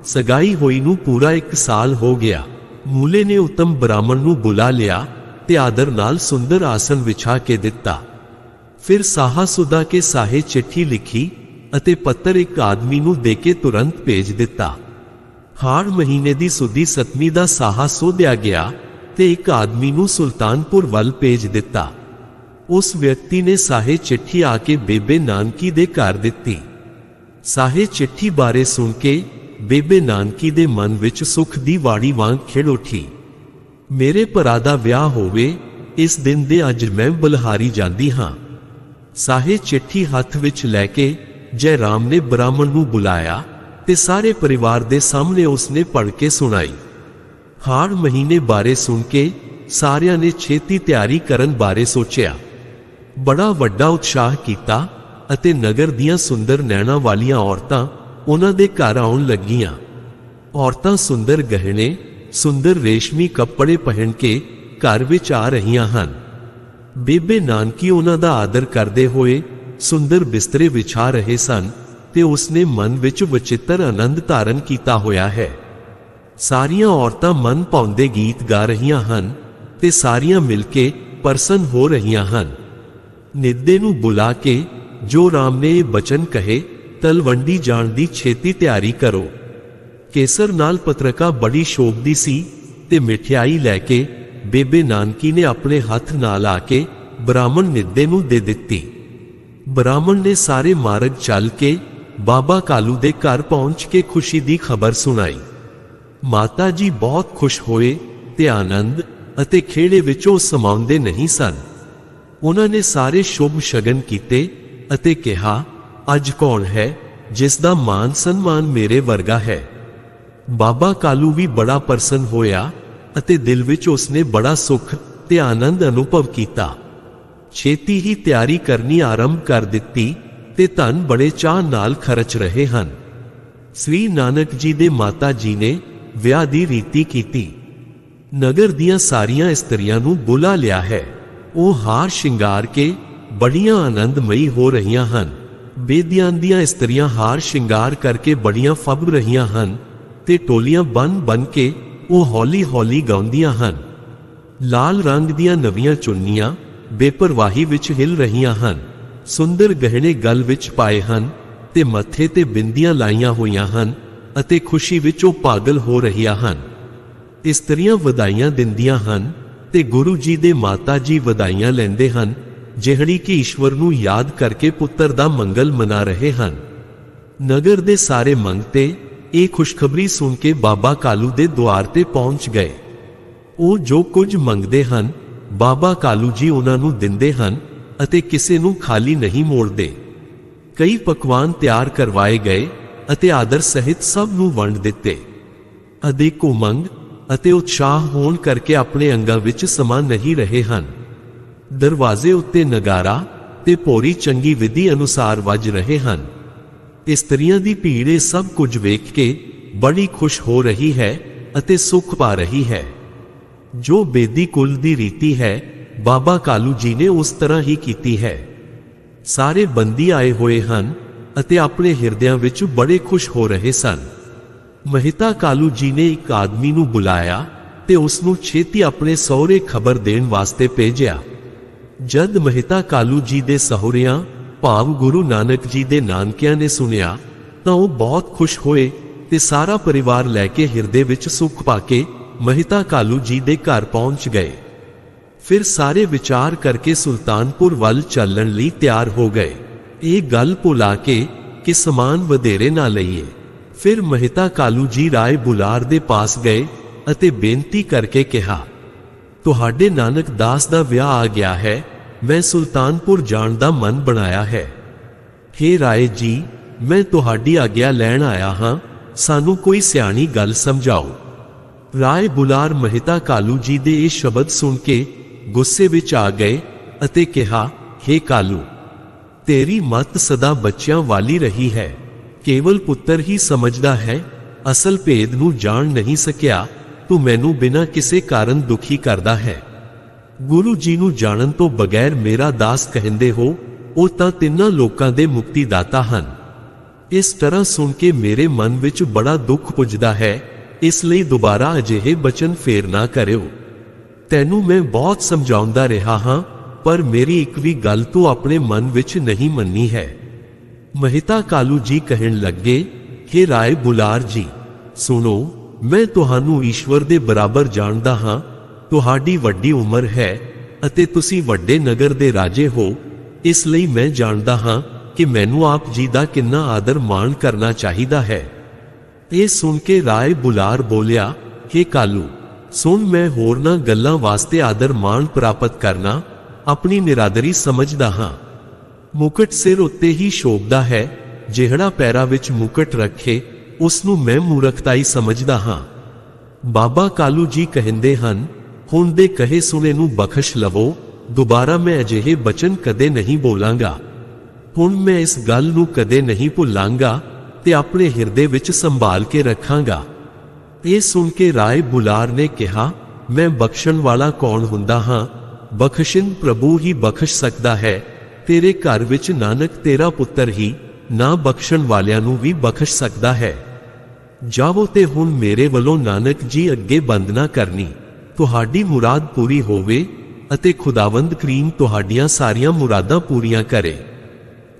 सगाई होई नूं पूरा 1 साल हो गया। मूले ने उत्तम ब्राह्मण नूं बुला लिया ते आदर नाल सुंदर आसन विछा के दिता। फिर साहा सुदा के साहे चिट्ठी लिखी अते पत्तर एक आदमी नूं दे के तुरंत भेज दिता। हाड़ महीने दी सुदी 7वीं दा साहा सोधिया गया ते एक आदमी नूं सुल्तानपुर वल भेज दिता। उस व्यक्ति ने साहे चिट्ठी आके बेबे नानकी दे घर दिती। साहे चिट्ठी बारे सुन के बेबे नानकी दे मन विच सुख दी वाड़ी वांग खिड़ उठी। मेरे भरा दा विआह होवे, इस दिन दे अज मैं बलहारी जांदी हां। साहे चिट्ठी हथ विच लैके जय राम ने ब्राह्मण नूं बुलाया ते सारे परिवार दे सामने उसने पढ़ के सुनाई। हाड़ महीने बारे सुन के सारियां ने छेती तैयारी करन बारे सोचिया। बड़ा वड्डा उत्साह कीता अते नगर दियां सुंदर नैना वालियां औरतां उन्हां दे घर आउण लगियां। औरतां सुंदर गहने, सुंदर रेशमी कपड़े पहन के घर विच आ रहीआं हन। बेबे नानकी उन्हां दा आदर करदे होए सुंदर बिस्तरे विछा रहे सन ते उसने मन विच विचित्र आनंद धारण कीता होया है। सारियां औरतां मन भाउंदे गीत गा रहीआं हन ते सारियां मिलके प्रसन्न हो रहीआं हन। निद्दे नूं बुला के जो राम ने ये बचन कहे, तलवंडी जाण दी छेती तैयारी करो। केसर नाल पत्रका बड़ी शोभदी सी ते मिठाई लैके बेबे नानकी ने अपने हथ नाल आके ब्राह्मण निद्दे नूं दे दित्ती। ब्राह्मण ने सारे मार्ग चल के बाबा कालू दे घर पहुंच के खुशी दी खबर सुनाई। माता जी बहुत खुश होए ते आनंद अते खेड़े विचों समाउंदे नहीं सन। उन्होंने सारे शुभ शगन कीते अते कहा, अज कौन है जिसदा मान सन्मान मेरे वर्गा है। बाबा कालू भी बड़ा प्रसन्न होया अते दिल विच उसने बड़ा सुख ते आनंद अनुभव कीता। छेती ही तैयारी करनी आरंभ कर दित्ती ते धन बड़े चाह नाल खर्च रहे हन। श्री नानक जी दे माता जी ने विआह दी रीति कीती। नगर दियां सारियां इस्त्रियां नूं बुला लिया है। ਉਹ ਹਾਰ ਸ਼ਿੰਗਾਰ ਕੇ ਬੜੀਆਂ ਆਨੰਦਮਈ ਹੋ ਰਹੀਆਂ ਹਨ। ਬੇਦੀਆਂ ਦੀਆਂ ਇਸਤਰੀਆਂ ਹਾਰ ਸ਼ਿੰਗਾਰ ਕਰਕੇ ਬੜੀਆਂ ਫੱਬ ਰਹੀਆਂ ਹਨ ਤੇ ਟੋਲੀਆਂ ਬਨ ਕੇ ਉਹ ਹੌਲੀ-ਹੌਲੀ ਗਾਉਂਦੀਆਂ ਹਨ। ਲਾਲ ਰੰਗ ਦੀਆਂ ਨਵੀਆਂ ਚੁੰਨੀਆਂ ਬੇਪਰਵਾਹੀ ਵਿੱਚ ਹਿਲ ਰਹੀਆਂ ਹਨ। ਸੁੰਦਰ ਗਹਿਣੇ ਗਲ ਵਿੱਚ ਪਾਏ ਹਨ ਤੇ ਮੱਥੇ ਤੇ ਬਿੰਦੀਆਂ ਲਾਈਆਂ ਹੋਈਆਂ ਹਨ ਅਤੇ ਖੁਸ਼ੀ ਵਿੱਚ ਉਹ ਪਾਗਲ ਹੋ ਰਹੀਆਂ ਹਨ। ਇਸਤਰੀਆਂ ਵਧਾਈਆਂ ਦਿੰਦੀਆਂ ਹਨ ਤੇ ਗੁਰੂ ਜੀ ਦੇ ਮਾਤਾ ਜੀ ਵਧਾਈਆਂ ਲੈਂਦੇ ਹਨ, ਜਿਹੜੀ ਕਿ ਈਸ਼ਵਰ ਨੂੰ ਯਾਦ ਕਰਕੇ ਪੁੱਤਰ ਦਾ ਮੰਗਲ ਮਨਾ ਰਹੇ ਹਨ। ਨਗਰ ਦੇ ਸਾਰੇ ਮੰਗਤੇ ਇਹ ਖੁਸ਼ਖਬਰੀ ਸੁਣ ਕੇ ਬਾਬਾ ਕਾਲੂ ਦੇ ਦੁਆਰ ਤੇ ਪਹੁੰਚ ਗਏ। ਉਹ ਜੋ ਕੁਝ ਮੰਗਦੇ ਹਨ ਬਾਬਾ ਕਾਲੂ ਜੀ ਉਹਨਾਂ ਨੂੰ ਦਿੰਦੇ ਹਨ ਅਤੇ ਕਿਸੇ ਨੂੰ ਖਾਲੀ ਨਹੀਂ ਮੋੜਦੇ। ਕਈ ਪਕਵਾਨ ਤਿਆਰ ਕਰਵਾਏ ਗਏ ਅਤੇ ਆਦਰ ਸਹਿਤ ਸਭ ਨੂੰ ਵੰਡ ਦਿੱਤੇ। ਅਦਿੱਖ ਉਮੰਗ ਅਤੇ ਉਤਸ਼ਾਹ ਹੋਣ ਕਰਕੇ ਆਪਣੇ ਅੰਗਾਂ ਵਿੱਚ ਸਮਾ ਨਹੀਂ ਰਹੇ ਹਨ। ਦਰਵਾਜ਼ੇ ਉੱਤੇ ਨਗਾਰਾ ਤੇ ਭੋਰੀ ਚੰਗੀ ਵਿਧੀ ਅਨੁਸਾਰ ਵੱਜ ਰਹੇ ਹਨ। ਇਸਤਰੀਆਂ ਦੀ ਭੀੜ ਇਹ ਸਭ ਕੁਝ ਵੇਖ ਕੇ ਬੜੀ ਖੁਸ਼ ਹੋ ਰਹੀ ਹੈ ਅਤੇ ਸੁੱਖ ਪਾ ਰਹੀ ਹੈ। ਜੋ ਬੇਦੀ ਕੁਲ ਦੀ ਰੀਤੀ ਹੈ ਬਾਬਾ ਕਾਲੂ ਜੀ ਨੇ ਉਸ ਤਰ੍ਹਾਂ ਹੀ ਕੀਤੀ ਹੈ। ਸਾਰੇ ਬੰਦੀ ਆਏ ਹੋਏ ਹਨ ਅਤੇ ਆਪਣੇ ਹਿਰਦਿਆਂ ਵਿੱਚ ਬੜੇ ਖੁਸ਼ ਹੋ ਰਹੇ ਸਨ। ਮਹਿਤਾ ਕਾਲੂ ਜੀ ਨੇ ਇੱਕ ਆਦਮੀ ਨੂੰ ਬੁਲਾਇਆ ਤੇ ਉਸ ਨੂੰ ਛੇਤੀ ਆਪਣੇ ਸਹੁਰੇ ਖਬਰ ਦੇਣ ਵਾਸਤੇ ਭੇਜਿਆ। ਜਦ ਮਹਿਤਾ ਕਾਲੂ ਜੀ ਦੇ ਸਹੁਰਿਆਂ ਭਾਵ ਗੁਰੂ ਨਾਨਕ ਜੀ ਦੇ ਨਾਨਕਿਆਂ ਨੇ ਸੁਨਿਆ ਤਾਂ ਉਹ ਬਹੁਤ ਖੁਸ਼ ਹੋਏ ਤੇ ਸਾਰਾ ਪਰਿਵਾਰ ਲੈ ਕੇ ਹਿਰਦੇ ਵਿੱਚ ਸੁੱਖ ਪਾ ਕੇ ਮਹਿਤਾ ਕਾਲੂ ਜੀ ਦੇ ਘਰ ਪਹੁੰਚ ਗਏ। ਫਿਰ ਸਾਰੇ ਵਿਚਾਰ ਕਰਕੇ ਸੁਲਤਾਨਪੁਰ ਵੱਲ ਚੱਲਣ ਲਈ ਤਿਆਰ ਹੋ ਗਏ। ਇਹ ਗੱਲ ਭੁਲਾ ਕੇ ਕਿ ਸਮਾਨ ਵਧੇਰੇ ਨਾ ਲਈਏ। ਫਿਰ ਮਹਿਤਾ ਕਾਲੂ ਜੀ ਰਾਏ ਬੁਲਾਰ ਦੇ ਪਾਸ ਗਏ ਅਤੇ ਬੇਨਤੀ ਕਰਕੇ ਕਿਹਾ, ਤੁਹਾਡੇ ਨਾਨਕ ਦਾਸ ਦਾ ਵਿਆਹ ਆ ਗਿਆ ਹੈ, ਮੈਂ ਸੁਲਤਾਨਪੁਰ ਜਾਣ ਦਾ ਮਨ ਬਣਾਇਆ ਹੈ। हे ਰਾਏ ਜੀ, ਮੈਂ ਤੁਹਾਡੀ ਆਗਿਆ ਲੈਣ ਆਇਆ ਹਾਂ, ਸਾਨੂੰ ਕੋਈ ਸਿਆਣੀ ਗੱਲ ਸਮਝਾਓ। ਰਾਏ ਬੁਲਾਰ ਮਹਿਤਾ ਕਾਲੂ ਜੀ ਦੇ ਇਹ ਸ਼ਬਦ ਸੁਣ ਕੇ ਗੁੱਸੇ ਵਿੱਚ ਆ ਗਏ ਅਤੇ ਕਿਹਾ, हे ਕਾਲੂ, ਤੇਰੀ ਮਤ ਸਦਾ ਬੱਚਿਆਂ ਵਾਲੀ ਰਹੀ ਹੈ। ਕੇਵਲ ਪੁੱਤਰ ਹੀ ਸਮਝਦਾ ਹੈ, ਅਸਲ ਭੇਦ ਨੂੰ ਜਾਣ ਨਹੀਂ ਸਕਿਆ। ਤੂੰ ਮੈਨੂੰ ਬਿਨਾਂ ਕਿਸੇ ਕਾਰਨ ਦੁਖੀ ਕਰਦਾ ਹੈ। ਗੁਰੂ ਜੀ ਨੂੰ ਜਾਣਨ ਤੋਂ ਬਗੈਰ ਮੇਰਾ ਦਾਸ ਕਹਿੰਦੇ ਹੋ, ਉਹ ਤਾਂ ਤਿੰਨਾਂ ਲੋਕਾਂ ਦੇ ਮੁਕਤੀ ਦਾਤਾ ਹਨ। इस तरह सुन के मेरे मन विच बड़ा दुख पुजदा है, इसलिए दोबारा अजिहे बचन फेर ना करियो। तैनू मैं बहुत समझाउंदा रहा हां, पर मेरी एक भी गल तू अपने मन विच नहीं मन्नी है। महिता कालू जी कहन लगे, हे राय बुलार जी, सुनो, मैं तुहानू ईश्वर दे बराबर जानदा हां। तुहाडी वड्डी उमर है अते तुसी वड्डे नगर दे राजे हो, इसलिए मैं जानदा हां कि मैनू आप जी दा किन्ना आदर मान करना चाहिदा है। ये सुन के राय बुलार बोलिया, हे कालू, सुन, मैं होरना गल्लां वास्ते आदर मान प्राप्त करना अपनी निरादरी समझदा हां। मुकुट सिर उत्ते ही शोभदा है, ਜਿਹੜਾ ਪੈਰਾਂ ਵਿੱਚ ਮੁਕਟ ਰੱਖੇ ਉਸ ਨੂੰ ਮੈਂ ਮੂਰਖਤਾਈ ਸਮਝਦਾ ਹਾਂ। ਬਾਬਾ ਕਾਲੂ ਜੀ ਕਹਿੰਦੇ ਹਨ, ਹੁਣ ਦੇ ਕਹੇ ਸੁਣੇ ਨੂੰ ਬਖਸ਼ ਲਵੋ, ਦੁਬਾਰਾ ਮੈਂ ਅਜਿਹੇ ਬਚਨ ਕਦੇ ਨਹੀਂ ਬੋਲਾਂਗਾ। ਹੁਣ ਮੈਂ ਇਸ ਗੱਲ ਨੂੰ ਕਦੇ ਨਹੀਂ ਭੁੱਲਾਂਗਾ ਤੇ ਆਪਣੇ ਹਿਰਦੇ ਵਿੱਚ ਸੰਭਾਲ ਕੇ ਰੱਖਾਂਗਾ। ਇਹ ਸੁਣ ਕੇ ਰਾਏ ਬੁਲਾਰ ਨੇ ਕਿਹਾ, ਮੈਂ ਬਖਸ਼ਣ ਵਾਲਾ ਕੌਣ ਹੁੰਦਾ ਹਾਂ? ਬਖਸ਼ਿੰਦ ਪ੍ਰਭੂ ਹੀ ਬਖਸ਼ ਸਕਦਾ ਹੈ। ਤੇਰੇ ਘਰ ਵਿੱਚ ਨਾਨਕ ਤੇਰਾ ਪੁੱਤਰ ਹੀ ਨਾ ਬਖਸ਼ਣ ਵਾਲਿਆਂ ਨੂੰ ਵੀ ਬਖਸ਼ ਸਕਦਾ ਹੈ। ਜਾਵੋ ਤੇ ਹੁਣ ਮੇਰੇ ਵੱਲੋਂ ਨਾਨਕ ਜੀ ਅੱਗੇ ਬੰਦਨਾ ਕਰਨੀ, ਤੁਹਾਡੀ ਮੁਰਾਦ ਪੂਰੀ ਹੋਵੇ ਅਤੇ ਖੁਦਾਵੰਦ ਕਰੀਮ ਤੁਹਾਡੀਆਂ ਸਾਰੀਆਂ ਮੁਰਾਦਾਂ ਪੂਰੀਆਂ ਕਰੇ।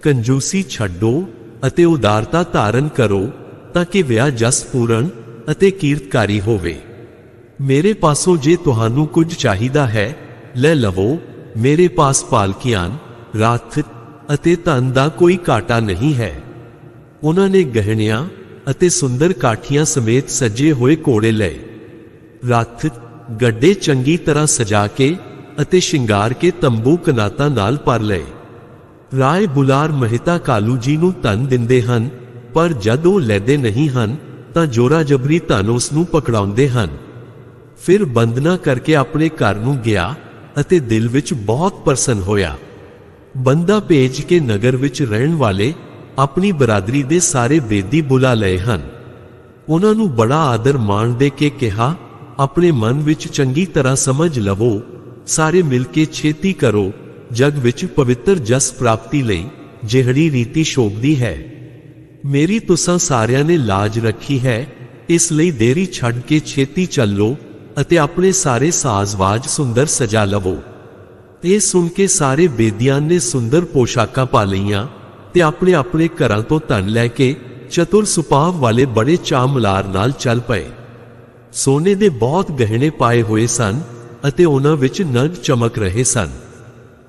ਕੰਜੂਸੀ ਛੱਡੋ ਅਤੇ ਉਦਾਰਤਾ ਧਾਰਨ ਕਰੋ ਤਾਂ ਕਿ ਵਿਆਹ ਜਸ ਪੂਰਨ ਅਤੇ ਕੀਰਤਕਾਰੀ ਹੋਵੇ। ਮੇਰੇ ਪਾਸੋਂ ਜੇ ਤੁਹਾਨੂੰ ਕੁਝ ਚਾਹੀਦਾ ਹੈ ਲੈ ਲਵੋ। ਮੇਰੇ ਪਾਸ ਪਾਲਕੀਆਂ, ਰਾਥ ਅਤੇ ਧਨ ਦਾ ਕੋਈ ਘਾਟਾ ਨਹੀਂ ਹੈ। ਉਹਨਾਂ ਨੇ ਗਹਿਣਿਆਂ ਅਤੇ ਸੁੰਦਰ ਕਾਠੀਆਂ ਸਮੇਤ ਸਜੇ ਹੋਏ ਘੋੜੇ ਲਏ। ਰੱਥ ਗੱਡੇ ਚੰਗੀ ਤਰ੍ਹਾਂ ਸਜਾ ਕੇ ਅਤੇ ਸ਼ਿੰਗਾਰ ਕੇ ਤੰਬੂ ਕਨਾਤਾਂ ਨਾਲ ਭਰ ਲਏ। ਰਾਏ ਬੁਲਾਰ ਮਹਿਤਾ ਕਾਲੂ ਜੀ ਨੂੰ ਧਨ ਦਿੰਦੇ ਹਨ, ਪਰ ਜਦ ਉਹ ਲੈਦੇ ਨਹੀਂ ਹਨ ਤਾਂ ਜੋਰਾ ਜਬਰੀ ਧਨ ਉਸ ਨੂੰ ਪਕੜਾਉਂਦੇ ਹਨ। ਫਿਰ ਬੰਦਨਾ ਕਰਕੇ ਆਪਣੇ ਘਰ ਨੂੰ ਗਿਆ ਅਤੇ ਦਿਲ ਵਿੱਚ ਬਹੁਤ ਪ੍ਰਸੰਨ ਹੋਇਆ। ਬੰਦਾ ਭੇਜ ਕੇ ਨਗਰ ਵਿੱਚ ਰਹਿਣ ਵਾਲੇ ਆਪਣੀ ਬਰਾਦਰੀ ਦੇ ਸਾਰੇ ਬੇਦੀ ਬੁਲਾ ਲਏ ਹਨ। ਉਹਨਾਂ ਨੂੰ ਬੜਾ ਆਦਰ ਮਾਣ ਦੇ ਕੇ ਕਿਹਾ, ਆਪਣੇ ਮਨ ਵਿੱਚ ਚੰਗੀ ਤਰ੍ਹਾਂ ਸਮਝ ਲਵੋ, ਸਾਰੇ ਮਿਲ ਕੇ ਛੇਤੀ ਕਰੋ ਜਗ ਵਿੱਚ ਪਵਿੱਤਰ ਜਸ ਪ੍ਰਾਪਤੀ ਲਈ ਜਿਹੜੀ ਰੀਤੀ ਸ਼ੋਭਦੀ ਹੈ। ਮੇਰੀ ਤੁਸਾਂ ਸਾਰਿਆਂ ਨੇ ਲਾਜ ਰੱਖੀ ਹੈ, ਇਸ ਲਈ ਦੇਰੀ ਛੱਡ ਕੇ ਛੇਤੀ ਚੱਲੋ ਅਤੇ ਆਪਣੇ ਸਾਰੇ ਸਾਜ਼ਵਾਜ ਸੁੰਦਰ ਸਜਾ ਲਵੋ। ਇਹ ਸੁਣ ਕੇ ਸਾਰੇ ਬੇਦੀਆਂ ਨੇ ਸੁੰਦਰ ਪੋਸ਼ਾਕਾਂ ਪਾ ਲਈਆਂ ਤੇ ਆਪਣੇ ਆਪਣੇ ਘਰਾਂ ਤੋਂ ਧਨ ਲੈ ਕੇ ਚਤੁਰ ਸੁਭਾਅ ਵਾਲੇ ਬੜੇ ਚਾਮਲਾਰ ਨਾਲ ਚੱਲ ਪਏ। ਸੋਨੇ ਦੇ ਬਹੁਤ ਗਹਿਣੇ ਪਾਏ ਹੋਏ ਸਨ ਅਤੇ ਉਹਨਾਂ ਵਿੱਚ ਨਗ ਚਮਕ ਰਹੇ ਸਨ।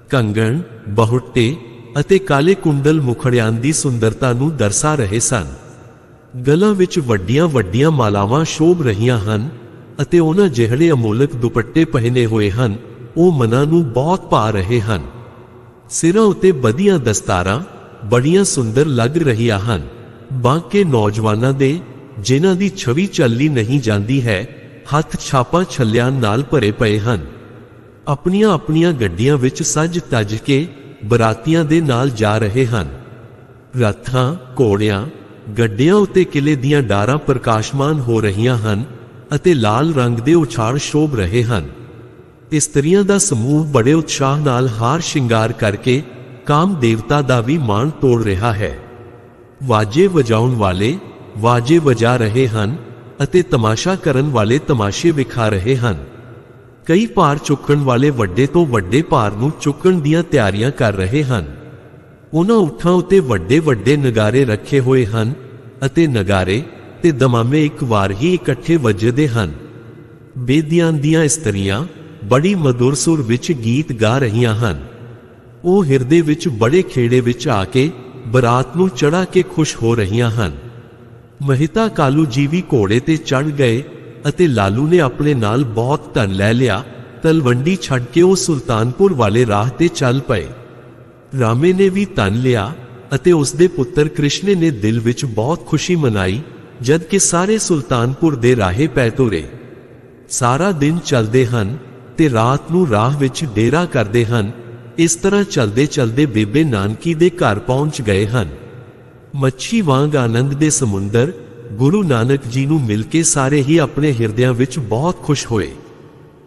ਕੰਗਣ, ਬਹੁਟੇ ਅਤੇ ਕਾਲੇ ਕੁੰਡਲ ਮੁਖੜਿਆਂ ਦੀ ਸੁੰਦਰਤਾ ਨੂੰ ਦਰਸਾ ਰਹੇ ਸਨ। ਗਲਾਂ ਵਿੱਚ ਵੱਡੀਆਂ ਵੱਡੀਆਂ ਮਾਲਾਵਾਂ ਸ਼ੋਭ ਰਹੀਆਂ ਹਨ ਅਤੇ ਉਹਨਾਂ ਜਿਹੜੇ ਅਮੋਲਕ ਦੁਪੱਟੇ ਪਹਿਨੇ ਹੋਏ ਹਨ ਉਹ ਮਨਾਂ ਨੂੰ ਬਹੁਤ ਭਾ ਰਹੇ ਹਨ। ਸਿਰਾਂ ਉੱਤੇ ਵਧੀਆਂ ਦਸਤਾਰਾਂ ਬੜੀਆਂ ਸੁੰਦਰ ਲੱਗ ਰਹੀਆਂ ਹਨ। ਬਾਕੀ ਨੌਜਵਾਨਾਂ ਦੇ ਜਿਨ੍ਹਾਂ ਦੀ ਛਵੀ ਚੱਲੀ ਨਹੀਂ ਜਾਂਦੀ ਹੈ, ਹੱਥ ਛਾਪਾਂ ਛੱਲਿਆਂ ਨਾਲ ਭਰੇ ਪਏ ਹਨ। ਆਪਣੀਆਂ ਆਪਣੀਆਂ ਗੱਡੀਆਂ ਵਿੱਚ ਸੱਜ ਤੱਜ ਕੇ ਬਰਾਤੀਆਂ ਦੇ ਨਾਲ ਜਾ ਰਹੇ ਹਨ। ਰੱਥਾਂ, ਘੋੜਿਆਂ, ਗੱਡਿਆਂ ਉੱਤੇ ਕਿਲੇ ਦੀਆਂ ਡਾਰਾਂ ਪ੍ਰਕਾਸ਼ਮਾਨ ਹੋ ਰਹੀਆਂ ਹਨ ਅਤੇ ਲਾਲ ਰੰਗ ਦੇ ਉਛਾਲ ਸ਼ੋਭ ਰਹੇ ਹਨ। ਇਸਤਰੀਆਂ ਦਾ ਸਮੂਹ ਬੜੇ ਉਤਸ਼ਾਹ ਨਾਲ ਹਾਰ ਸ਼ਿੰਗਾਰ ਕਰਕੇ ਕਾਮ ਦੇਵਤਾ ਦਾ ਵੀ ਮਾਣ ਤੋੜ ਰਿਹਾ ਹੈ। ਵਾਜੇ ਵਜਾਉਣ ਵਾਲੇ ਵਾਜੇ ਵਜਾ ਰਹੇ ਹਨ ਅਤੇ ਤਮਾਸ਼ਾ ਕਰਨ ਵਾਲੇ ਤਮਾਸ਼ੇ ਵਿਖਾ ਰਹੇ ਹਨ। ਕਈ ਭਾਰ ਚੁੱਕਣ ਵਾਲੇ ਵੱਡੇ ਤੋਂ ਵੱਡੇ ਭਾਰ ਨੂੰ ਚੁੱਕਣ ਦੀਆਂ ਤਿਆਰੀਆਂ ਕਰ ਰਹੇ ਹਨ। ਉਹਨਾਂ ਊਠਾਂ ਉੱਤੇ ਵੱਡੇ ਵੱਡੇ ਨਗਾਰੇ ਰੱਖੇ ਹੋਏ ਹਨ ਅਤੇ ਨਗਾਰੇ ਤੇ ਦਮਾਮੇ ਇੱਕ ਵਾਰ ਹੀ ਇਕੱਠੇ ਵੱਜਦੇ ਹਨ। ਬੇਦੀਆਂ ਦੀਆਂ ਇਸਤਰੀਆਂ ਬੜੀ ਮధుਰ ਸੁਰ ਵਿੱਚ ਗੀਤ ਗਾ ਰਹੀਆਂ ਹਨ। ਉਹ ਹਿਰਦੇ ਵਿੱਚ ਬੜੇ ਖੇੜੇ ਵਿੱਚ ਆ ਕੇ ਬਰਾਤ ਨੂੰ ਚੜਾ ਕੇ ਖੁਸ਼ ਹੋ ਰਹੀਆਂ ਹਨ। ਮਹਿਤਾ ਕਾਲੂ ਜੀ ਵੀ ਘੋੜੇ ਤੇ ਚੜ ਗਏ ਅਤੇ ਲਾਲੂ ਨੇ ਆਪਣੇ ਨਾਲ ਬਹੁਤ ਧਨ ਲੈ ਲਿਆ। ਤਲਵੰਡੀ ਛੱਡ ਕੇ ਉਹ ਸੁਲਤਾਨਪੁਰ ਵਾਲੇ ਰਾਹ ਤੇ ਚੱਲ ਪਏ। ਰਾਮੇ ਨੇ ਵੀ ਧਨ ਲਿਆ ਅਤੇ ਉਸਦੇ ਪੁੱਤਰ ਕ੍ਰਿਸ਼ਨ ਨੇ ਦਿਲ ਵਿੱਚ ਬਹੁਤ ਖੁਸ਼ੀ ਮਨਾਈ ਜਦ ਕਿ ਸਾਰੇ ਸੁਲਤਾਨਪੁਰ ਦੇ ਰਾਹੇ ਪੈ ਤੁਰੇ। ਸਾਰਾ ਦਿਨ ਚੱਲਦੇ ਹਨ ਤੇ ਰਾਤ ਨੂੰ ਰਾਹ ਵਿੱਚ ਡੇਰਾ ਕਰਦੇ ਹਨ। ਇਸ ਤਰ੍ਹਾਂ ਚਲਦੇ ਚਲਦੇ ਬੇਬੇ ਨਾਨਕੀ ਦੇ ਘਰ ਪਹੁੰਚ ਗਏ ਹਨ। ਮੱਛੀ ਵਾਂਗ ਆਨੰਦ ਦੇ ਸਮੁੰਦਰ ਗੁਰੂ ਨਾਨਕ ਜੀ ਨੂੰ ਮਿਲ ਕੇ ਸਾਰੇ ਹੀ ਆਪਣੇ ਹਿਰਦਿਆਂ ਵਿੱਚ ਬਹੁਤ ਖੁਸ਼ ਹੋਏ।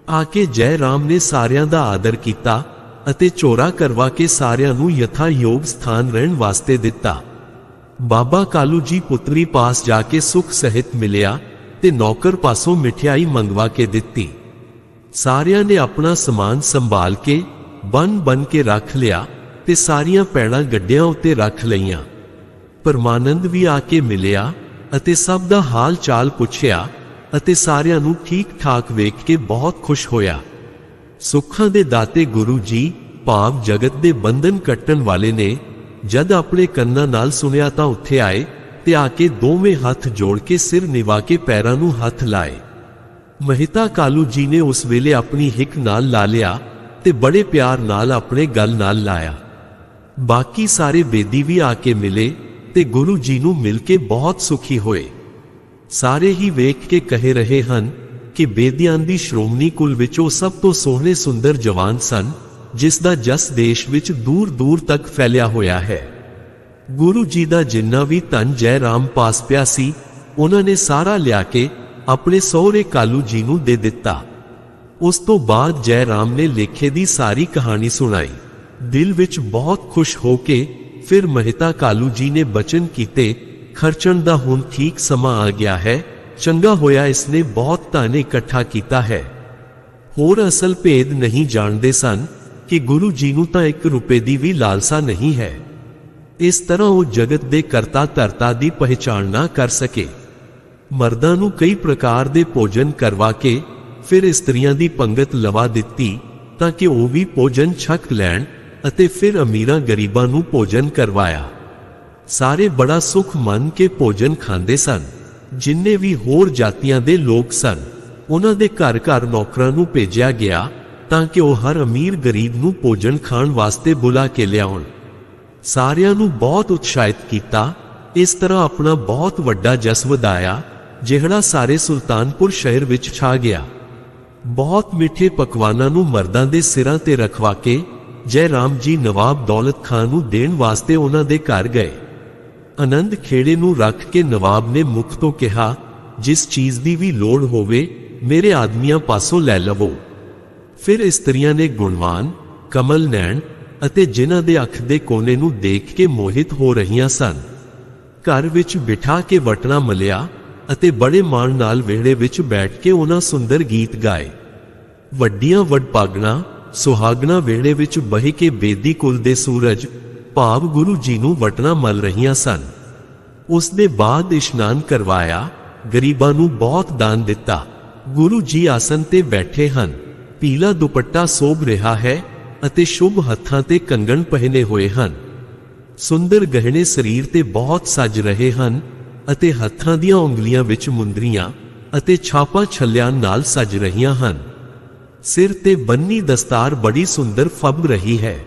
ਆ ਕੇ ਜੈ ਰਾਮ ਨੇ ਸਾਰਿਆਂ ਦਾ ਆਦਰ ਕੀਤਾ ਅਤੇ ਚੋਰਾ ਕਰਵਾ ਕੇ ਸਾਰਿਆਂ ਨੂੰ ਯਥਾ ਯੋਗ ਸਥਾਨ ਰਹਿਣ ਵਾਸਤੇ ਦਿੱਤਾ। ਬਾਬਾ ਕਾਲੂ ਜੀ ਪੁੱਤਰੀ ਪਾਸ ਜਾ ਕੇ ਸੁਖ ਸਹਿਤ ਮਿਲਿਆ ਤੇ ਨੌਕਰ ਪਾਸੋਂ ਮਿਠਾਈ ਮੰਗਵਾ ਕੇ ਦਿੱਤੀ। ਸਾਰਿਆਂ ਨੇ ਆਪਣਾ ਸਮਾਨ ਸੰਭਾਲ ਕੇ ਬੰਨ ਕੇ ਰੱਖ ਲਿਆ ਤੇ ਸਾਰੀਆਂ ਪੈੜਾਂ ਗੱਡਿਆਂ ਉੱਤੇ ਰੱਖ ਲਈਆਂ। ਪਰਮਾਨੰਦ ਵੀ ਆ ਕੇ ਮਿਲਿਆ ਅਤੇ ਸਭ ਦਾ ਹਾਲ ਚਾਲ ਪੁੱਛਿਆ ਅਤੇ ਸਾਰਿਆਂ ਨੂੰ ਠੀਕ ਠਾਕ ਵੇਖ ਕੇ ਬਹੁਤ ਖੁਸ਼ ਹੋਇਆ। ਸੁੱਖਾਂ ਦੇ ਦਾਤੇ ਗੁਰੂ ਜੀ ਭਾਵ ਜਗਤ ਦੇ ਬੰਧਨ ਕੱਟਣ ਵਾਲੇ ਨੇ ਜਦ ਆਪਣੇ ਕੰਨਾਂ ਨਾਲ ਸੁਣਿਆ ਤਾਂ ਉੱਥੇ ਆਏ ਤੇ ਆ ਕੇ ਦੋਵੇਂ ਹੱਥ ਜੋੜ ਕੇ ਸਿਰ ਨਿਵਾ ਕੇ ਪੈਰਾਂ ਨੂੰ ਹੱਥ ਲਾਏ। ਮਹਿਤਾ ਕਾਲੂ ਜੀ ਨੇ ਉਸ ਵੇਲੇ ਆਪਣੀ ਹਿੱਕ ਨਾਲ ਲਾ ਲਿਆ ਤੇ ਬੜੇ ਪਿਆਰ ਨਾਲ ਆਪਣੇ ਗਲ ਨਾਲ ਲਾਇਆ। ਬਾਕੀ ਸਾਰੇ ਬੇਦੀ ਵੀ ਆ ਕੇ ਮਿਲੇ ਤੇ ਗੁਰੂ ਜੀ ਨੂੰ ਮਿਲ ਕੇ ਬਹੁਤ ਸੁਖੀ ਹੋਏ। ਸਾਰੇ ਹੀ ਵੇਖ ਕੇ ਕਹਿ ਰਹੇ ਹਨ ਕਿ ਬੇਦੀਆਂ ਦੀ ਸ਼੍ਰੋਮਣੀ ਕੁਲ ਵਿੱਚ ਉਹ ਸਭ ਤੋਂ ਸੋਹਣੇ ਸੁੰਦਰ ਜਵਾਨ ਸਨ ਜਿਸ ਦਾ ਜਸ ਦੇਸ਼ ਵਿੱਚ ਦੂਰ ਦੂਰ ਤੱਕ ਫੈਲਿਆ ਹੋਇਆ ਹੈ। ਗੁਰੂ ਜੀ ਦਾ ਜਿੰਨਾ ਵੀ ਧਨ ਜੈ ਰਾਮ ਪਾਸ ਪਿਆ ਸੀ ਉਹਨਾਂ ਨੇ ਸਾਰਾ ਲਿਆ ਕੇ ਆਪਣੇ ਸਹੁਰੇ ਕਾਲੂ ਜੀ ਨੂੰ ਦੇ ਦਿੱਤਾ। ਉਸ ਤੋਂ ਬਾਅਦ ਜੈ ਰਾਮ ਨੇ ਲੇਖੇ ਦੀ ਸਾਰੀ ਕਹਾਣੀ ਸੁਣਾਈ। ਦਿਲ ਵਿੱਚ ਬਹੁਤ ਖੁਸ਼ ਹੋ ਕੇ ਫਿਰ ਮਹਿਤਾ ਕਾਲੂ ਜੀ ਨੇ ਬਚਨ ਕੀਤੇ, ਖਰਚਣ ਦਾ ਹੁਣ ਠੀਕ ਸਮਾਂ ਆ ਗਿਆ ਹੈ। ਚੰਗਾ ਹੋਇਆ ਇਸਨੇ ਬਹੁਤ ਧਨ ਇਕੱਠਾ ਕੀਤਾ ਹੈ। ਹੋਰ ਅਸਲ ਭੇਦ ਨਹੀਂ ਜਾਣਦੇ ਸਨ ਕਿ ਗੁਰੂ ਜੀ ਨੂੰ ਤਾਂ 1 ਰੁਪਏ ਦੀ ਵੀ ਲਾਲਸਾ ਨਹੀਂ ਹੈ। ਇਸ ਤਰ੍ਹਾਂ ਉਹ ਜਗਤ ਦੇ ਕਰਤਾ ਧਰਤਾ ਦੀ ਪਹਿਚਾਣ ਨਾ ਕਰ ਸਕੇ। ਮਰਦਾਂ ਨੂੰ ਕਈ ਪ੍ਰਕਾਰ ਦੇ ਭੋਜਨ ਕਰਵਾ ਕੇ ਫਿਰ ਇਸਤਰੀਆਂ ਦੀ ਪੰਗਤ ਲਵਾ ਦਿੱਤੀ ਤਾਂ ਕਿ ਉਹ ਵੀ ਭੋਜਨ ਛਕ ਲੈਣ ਅਤੇ ਫਿਰ ਅਮੀਰਾਂ ਗਰੀਬਾਂ ਨੂੰ ਭੋਜਨ ਕਰਵਾਇਆ। ਸਾਰੇ ਬੜਾ ਸੁਖ ਮੰਨ ਕੇ ਭੋਜਨ ਖਾਂਦੇ ਸਨ। ਜਿੰਨੇ ਵੀ ਹੋਰ ਜਾਤੀਆਂ ਦੇ ਲੋਕ ਸਨ ਉਹਨਾਂ ਦੇ ਘਰ ਘਰ ਨੌਕਰਾਂ ਨੂੰ ਭੇਜਿਆ ਗਿਆ ਤਾਂ ਕਿ ਉਹ ਹਰ ਅਮੀਰ ਗਰੀਬ ਨੂੰ ਭੋਜਨ ਖਾਣ ਵਾਸਤੇ ਬੁਲਾ ਕੇ ਲਿਆਉਣ। ਸਾਰਿਆਂ ਨੂੰ ਬਹੁਤ ਉਤਸ਼ਾਹਿਤ ਕੀਤਾ। ਇਸ ਤਰ੍ਹਾਂ ਆਪਣਾ ਬਹੁਤ ਵੱਡਾ ਜਸ ਵਧਾਇਆ ਜਿਹੜਾ ਸਾਰੇ ਸੁਲਤਾਨਪੁਰ ਸ਼ਹਿਰ ਵਿੱਚ ਛਾ ਗਿਆ। ਬਹੁਤ ਮਿੱਠੇ ਪਕਵਾਨਾਂ ਨੂੰ ਮਰਦਾਂ ਦੇ ਸਿਰਾਂ ਤੇ ਰਖਵਾ ਕੇ ਜੈ ਰਾਮ ਜੀ ਨਵਾਬ ਦੌਲਤ ਖਾਨ ਨੂੰ ਦੇਣ ਵਾਸਤੇ ਉਹਨਾਂ ਦੇ ਘਰ ਗਏ। ਆਨੰਦ ਖੇੜੇ ਨੂੰ ਰੱਖ ਕੇ ਨਵਾਬ ਨੇ ਮੁਖ ਤੋਂ ਕਿਹਾ, ਜਿਸ ਚੀਜ਼ ਦੀ ਵੀ ਲੋੜ ਹੋਵੇ ਮੇਰੇ ਆਦਮੀਆਂ ਪਾਸੋਂ ਲੈ ਲਵੋ। ਫਿਰ ਇਸਤਰੀਆਂ ਨੇ ਗੁਣਵਾਨ, ਕਮਲ ਨੈਣ ਅਤੇ ਜਿਨ੍ਹਾਂ ਦੇ ਅੱਖ ਦੇ ਕੋਨੇ ਨੂੰ ਦੇਖ ਕੇ ਮੋਹਿਤ ਹੋ ਰਹੀਆਂ ਸਨ ਘਰ ਵਿੱਚ ਬਿਠਾ ਕੇ ਵਟਣਾ ਮਲਿਆ ਅਤੇ ਬੜੇ ਮਾਣ ਨਾਲ ਵਿਹੜੇ ਵਿੱਚ ਬੈਠ ਕੇ ਉਹਨਾਂ ਸੁੰਦਰ ਗੀਤ ਗਾਏ। ਵੱਡੀਆਂ ਵਡਭਾਗਣਾ ਸੁਹਾਗਣਾ ਵਿਹੜੇ ਵਿੱਚ ਬਹਿ ਕੇ ਬੇਦੀ ਕੁਲ ਦੇ ਸੂਰਜ ਭਾਵ ਗੁਰੂ ਜੀ ਨੂੰ ਵਟਣਾ ਮਲ ਰਹੀਆਂ ਸਨ। ਉਸ ਦੇ ਬਾਅਦ ਇਸ਼ਨਾਨ ਕਰਵਾਇਆ, ਗਰੀਬਾਂ ਨੂੰ ਬਹੁਤ ਦਾਨ ਦਿੱਤਾ। ਗੁਰੂ ਜੀ ਆਸਨ ਤੇ ਬੈਠੇ ਹਨ। ਪੀਲਾ ਦੁਪੱਟਾ ਸੋਭ ਰਿਹਾ ਹੈ ਅਤੇ ਸ਼ੁਭ ਹੱਥਾਂ ਤੇ ਕੰਗਣ ਪਹਿਨੇ ਹੋਏ ਹਨ। ਸੁੰਦਰ ਗਹਿਣੇ ਸਰੀਰ ਤੇ ਬਹੁਤ ਸਜ ਰਹੇ ਹਨ ਅਤੇ ਹੱਥਾਂ ਦੀਆਂ ਉਂਗਲੀਆਂ ਵਿੱਚ ਮੁੰਦਰੀਆਂ ਅਤੇ ਛਾਪਾਂ ਛੱਲਿਆਂ ਨਾਲ ਸਜ ਰਹੀਆਂ ਹਨ। ਸਿਰ ਤੇ ਬੰਨੀ ਦਸਤਾਰ ਬੜੀ ਸੁੰਦਰ ਫੱਬ ਰਹੀ ਹੈ।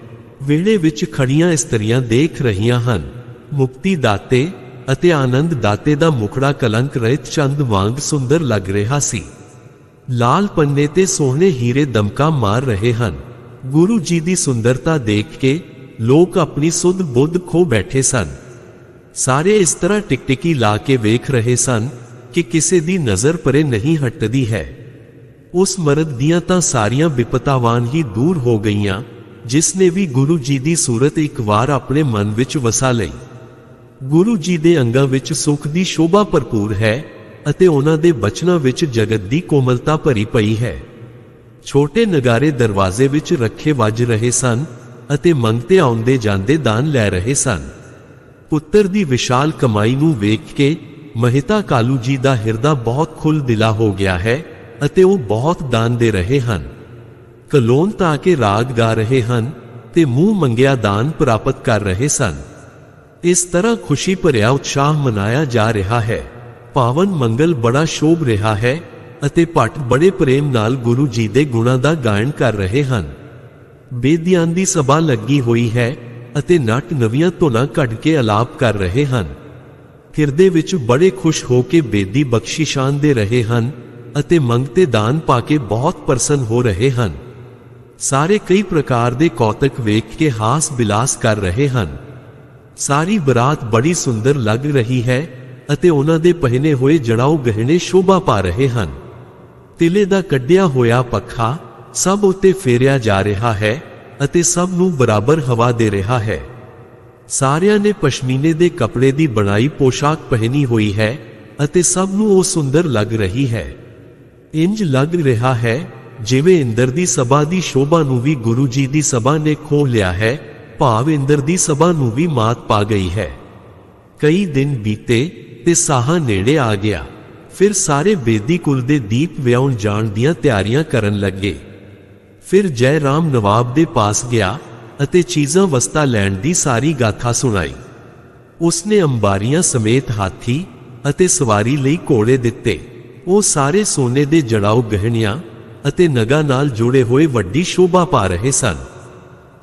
ਵਿਹੜੇ ਵਿੱਚ ਖੜੀਆਂ ਇਸਤਰੀਆਂ ਦੇਖ ਰਹੀਆਂ ਹਨ। ਮੁਕਤੀ ਦਾਤੇ ਅਤੇ ਆਨੰਦ ਦਾਤੇ ਦਾ ਮੁਖੜਾ ਕਲੰਕ ਰਹਿਤ ਚੰਦ ਵਾਂਗ ਸੁੰਦਰ ਲੱਗ ਰਿਹਾ ਸੀ। ਲਾਲ ਪੰਨੇ ਤੇ ਸੋਹਣੇ ਹੀਰੇ ਦਮਕਾ ਮਾਰ ਰਹੇ ਹਨ। ਗੁਰੂ ਜੀ ਦੀ ਸੁੰਦਰਤਾ ਦੇਖ ਕੇ ਲੋਕ ਆਪਣੀ ਸੁੱਧ ਬੁੱਧ ਖੋ ਬੈਠੇ ਸਨ। ਸਾਰੇ ਇਸ ਤਰ੍ਹਾਂ ਟਿਕਟਿਕੀ ਲਾ ਕੇ ਵੇਖ ਰਹੇ ਸਨ ਕਿ ਕਿਸੇ ਦੀ ਨਜ਼ਰ ਪਰੇ ਨਹੀਂ ਹਟਦੀ ਹੈ। ਉਸ ਮਰਦ ਦੀਆਂ ਤਾਂ ਸਾਰੀਆਂ ਵਿਪਤਾਵਾਂ ਹੀ ਦੂਰ ਹੋ ਗਈਆਂ ਜਿਸ ਨੇ ਵੀ ਗੁਰੂ ਜੀ ਦੀ ਸੂਰਤ ਇੱਕ ਵਾਰ ਆਪਣੇ ਮਨ ਵਿੱਚ ਵਸਾ ਲਈ। ਗੁਰੂ ਜੀ ਦੇ ਅੰਗਾਂ ਵਿੱਚ ਸੁਖ ਦੀ ਸ਼ੋਭਾ ਭਰਪੂਰ ਹੈ ਅਤੇ ਉਹਨਾਂ ਦੇ ਬਚਨਾਂ ਵਿੱਚ ਜਗਤ ਦੀ ਕੋਮਲਤਾ ਭਰੀ ਪਈ ਹੈ। ਛੋਟੇ ਨਗਾਰੇ ਦਰਵਾਜ਼ੇ ਵਿੱਚ ਰੱਖੇ ਵੱਜ ਰਹੇ ਸਨ ਅਤੇ ਮੰਗਤੇ ਆਉਂਦੇ ਜਾਂਦੇ ਦਾਨ ਲੈ ਰਹੇ ਸਨ। ਪੁੱਤਰ ਦੀ ਵਿਸ਼ਾਲ ਕਮਾਈ ਨੂੰ ਵੇਖ ਕੇ ਮਹਿਤਾ ਕਾਲੂ ਜੀ ਦਾ ਹਿਰਦਾ ਬਹੁਤ ਖੁੱਲ੍ਹ ਦਿਲਾ ਹੋ ਗਿਆ ਹੈ ਅਤੇ ਉਹ ਬਹੁਤ ਦਾਨ ਦੇ ਰਹੇ ਹਨ। ਕਲੋਨ ਤਾਂ ਕੇ ਰਾਗ ਗਾ ਰਹੇ ਹਨ ਤੇ ਮੂੰਹ ਮੰਗਿਆ ਦਾਨ ਪ੍ਰਾਪਤ ਕਰ ਰਹੇ ਸਨ। ਇਸ ਤਰ੍ਹਾਂ ਖੁਸ਼ੀ ਭਰਿਆ ਉਤਸ਼ਾਹ ਮਨਾਇਆ ਜਾ ਰਿਹਾ ਹੈ। ਪਾਵਨ ਮੰਗਲ ਬੜਾ ਸ਼ੋਭ ਰਿਹਾ ਹੈ ਅਤੇ ਭੱਟ ਬੜੇ ਪ੍ਰੇਮ ਨਾਲ ਗੁਰੂ ਜੀ ਦੇ ਗੁਣਾਂ ਦਾ ਗਾਇਨ ਕਰ ਰਹੇ ਹਨ। ਬੇਦੀਆਂ ਦੀ ਸਭਾ ਲੱਗੀ ਹੋਈ ਹੈ ਅਤੇ ਨਟ ਨਵੀਆਂ ਧੁਨਾਂ ਕੱਢ ਕੇ ਅਲਾਪ ਕਰ ਰਹੇ ਹਨ। ਹਿਰਦੇ ਵਿੱਚ ਬੜੇ ਖੁਸ਼ ਹੋ ਕੇ ਬੇਦੀ ਬਖਸ਼ਿਸ਼ਾਂ ਦੇ ਰਹੇ ਹਨ ਅਤੇ ਮੰਗਤੇ ਦਾਨ ਪਾ ਕੇ ਬਹੁਤ ਪ੍ਰਸੰਨ ਹੋ ਰਹੇ ਹਨ। ਸਾਰੇ ਕਈ ਪ੍ਰਕਾਰ ਦੇ ਕੌਤਕ ਵੇਖ ਕੇ ਹਾਸ ਬਿਲਾਸ ਕਰ ਰਹੇ ਹਨ। ਸਾਰੀ ਬਰਾਤ ਬੜੀ ਸੁੰਦਰ ਲੱਗ ਰਹੀ ਹੈ ਅਤੇ ਉਹਨਾਂ ਦੇ ਪਹਿਨੇ ਹੋਏ ਜੜਾਊ ਗਹਿਣੇ ਸ਼ੋਭਾ ਪਾ ਰਹੇ ਹਨ। ਤਿਲੇ ਦਾ ਕੱਢਿਆ ਹੋਇਆ ਪੱਖਾ ਸਭ ਉੱਤੇ ਫੇਰਿਆ ਜਾ ਰਿਹਾ ਹੈ ਅਤੇ ਸਭ ਨੂੰ ਬਰਾਬਰ ਹਵਾ ਦੇ ਰਿਹਾ ਹੈ। ਸਾਰਿਆਂ ਨੇ ਪਸ਼ਮੀਨੇ ਦੇ ਕੱਪੜੇ ਦੀ ਬਣਾਈ ਪੋਸ਼ਾਕ ਪਹਿਨੀ ਹੋਈ ਹੈ ਅਤੇ ਸਭ ਨੂੰ ਉਹ ਸੁੰਦਰ ਲੱਗ ਰਹੀ ਹੈ। ਇੰਜ ਲੱਗ ਰਿਹਾ ਹੈ ਜਿਵੇਂ ਇੰਦਰ ਦੀ ਸਭਾ ਦੀ ਸ਼ੋਭਾ ਨੂੰ ਵੀ ਗੁਰੂ ਜੀ ਦੀ ਸਭਾ ਨੇ ਖੋਹ ਲਿਆ ਹੈ, ਭਾਵ ਇੰਦਰ ਦੀ ਸਭਾ ਨੂੰ ਵੀ ਮਾਤ ਪਾ ਗਈ ਹੈ। ਕਈ ਦਿਨ ਬੀਤੇ ਤੇ ਸਾਹਾ ਨੇੜੇ ਆ ਗਿਆ। ਫਿਰ ਸਾਰੇ ਬੇਦੀ ਕੁਲ ਦੇ ਦੀਪ ਵਿਆਉਣ ਜਾਣ ਦੀਆਂ ਤਿਆਰੀਆਂ ਕਰਨ ਲੱਗੇ। ਫਿਰ ਜੈ ਰਾਮ ਨਵਾਬ ਦੇ ਪਾਸ ਗਿਆ ਅਤੇ ਚੀਜ਼ਾਂ ਵਸਤਾਂ ਲੈਣ ਦੀ ਸਾਰੀ ਗਾਥਾ ਸੁਣਾਈ। ਉਸਨੇ ਅੰਬਾਰੀਆਂ ਸਮੇਤ ਹਾਥੀ ਅਤੇ ਸਵਾਰੀ ਲਈ ਘੋੜੇ ਦਿੱਤੇ। ਉਹ ਸਾਰੇ ਸੋਨੇ ਦੇ ਜੜਾਊ ਗਹਿਣਿਆਂ ਅਤੇ ਨਗਾਂ ਨਾਲ ਜੁੜੇ ਹੋਏ ਵੱਡੀ ਸ਼ੋਭਾ ਪਾ ਰਹੇ ਸਨ।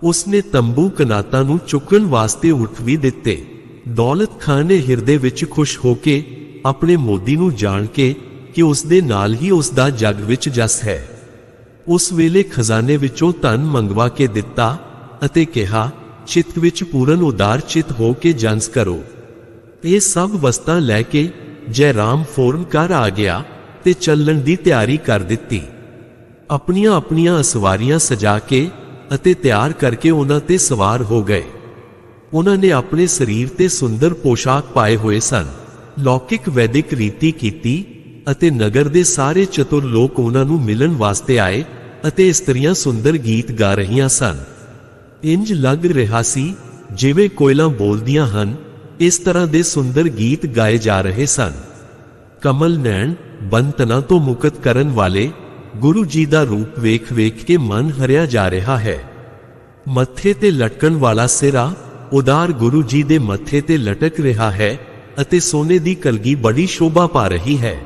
ਉਸਨੇ ਤੰਬੂ ਕਨਾਤਾਂ ਨੂੰ ਚੁੱਕਣ ਵਾਸਤੇ ਊਠ ਵੀ ਦਿੱਤੇ। ਦੌਲਤ ਖਾਨ ਨੇ ਹਿਰਦੇ ਵਿੱਚ ਖੁਸ਼ ਹੋ ਕੇ ਆਪਣੇ ਮੋਦੀ ਨੂੰ ਜਾਣ ਕੇ ਕਿ ਉਸ ਦੇ ਨਾਲ ਹੀ ਉਸ ਦਾ ਜੱਗ ਵਿੱਚ ਜਸ ਹੈ, ਉਸ ਵੇਲੇ ਖਜ਼ਾਨੇ ਵਿੱਚੋਂ ਧਨ ਮੰਗਵਾ ਕੇ ਦਿੱਤਾ ਅਤੇ ਕਿਹਾ, ਚਿੱਤ ਵਿੱਚ ਪੂਰਨ ਉਦਾਰ ਚਿੱਤ ਹੋ ਕੇ ਜੰਸ ਕਰੋ। ਇਹ ਸਭ ਵਸਤਾਂ ਲੈ ਕੇ ਜੈ ਰਾਮ ਫੌਰਨ ਘਰ ਆ ਗਿਆ ਤੇ ਚੱਲਣ ਦੀ ਤਿਆਰੀ ਕਰ ਦਿੱਤੀ। ਆਪਣੀਆਂ ਆਪਣੀਆਂ ਅਸਵਾਰੀਆਂ ਸਜਾ ਕੇ ਅਤੇ ਤਿਆਰ ਕਰਕੇ ਉਹਨਾਂ ਤੇ ਸਵਾਰ ਹੋ ਗਏ। ਉਹਨਾਂ ਨੇ ਆਪਣੇ ਸਰੀਰ ਤੇ ਸੁੰਦਰ ਪੋਸ਼ਾਕ ਪਾਏ ਹੋਏ ਸਨ। ਲੌਕਿਕ ਵੈਦਿਕ ਰੀਤੀ ਕੀਤੀ ਅਤੇ ਨਗਰ ਦੇ ਸਾਰੇ ਚਤੁਰ ਲੋਕ ਉਹਨਾਂ ਨੂੰ ਮਿਲਣ ਵਾਸਤੇ ਆਏ ਅਤੇ ਇਸਤਰੀਆਂ ਸੁੰਦਰ ਗੀਤ ਗਾ ਰਹੀਆਂ ਸਨ। ਇੰਜ ਲੱਗ ਰਿਹਾ ਸੀ ਜਿਵੇਂ ਕੋਇਲਾਂ ਬੋਲਦੀਆਂ ਹਨ, ਇਸ ਤਰ੍ਹਾਂ ਦੇ ਸੁੰਦਰ ਗੀਤ ਗਾਏ ਜਾ ਰਹੇ ਸਨ। ਕਮਲ ਨੈਣ ਬੰਤਨਾਂ ਤੋਂ ਮੁਕਤ ਕਰਨ ਵਾਲੇ ਗੁਰੂ ਜੀ ਦਾ ਰੂਪ ਵੇਖ ਵੇਖ ਕੇ ਮਨ ਹਰਿਆ ਜਾ ਰਿਹਾ ਹੈ। ਮੱਥੇ ਤੇ ਲਟਕਣ ਵਾਲਾ ਸਿਰਾ ਉਦਾਰ ਗੁਰੂ ਜੀ ਦੇ ਮੱਥੇ ਤੇ ਲਟਕ ਰਿਹਾ ਹੈ ਅਤੇ ਸੋਨੇ ਦੀ ਕਲਗੀ ਬੜੀ ਸ਼ੋਭਾ ਪਾ ਰਹੀ ਹੈ।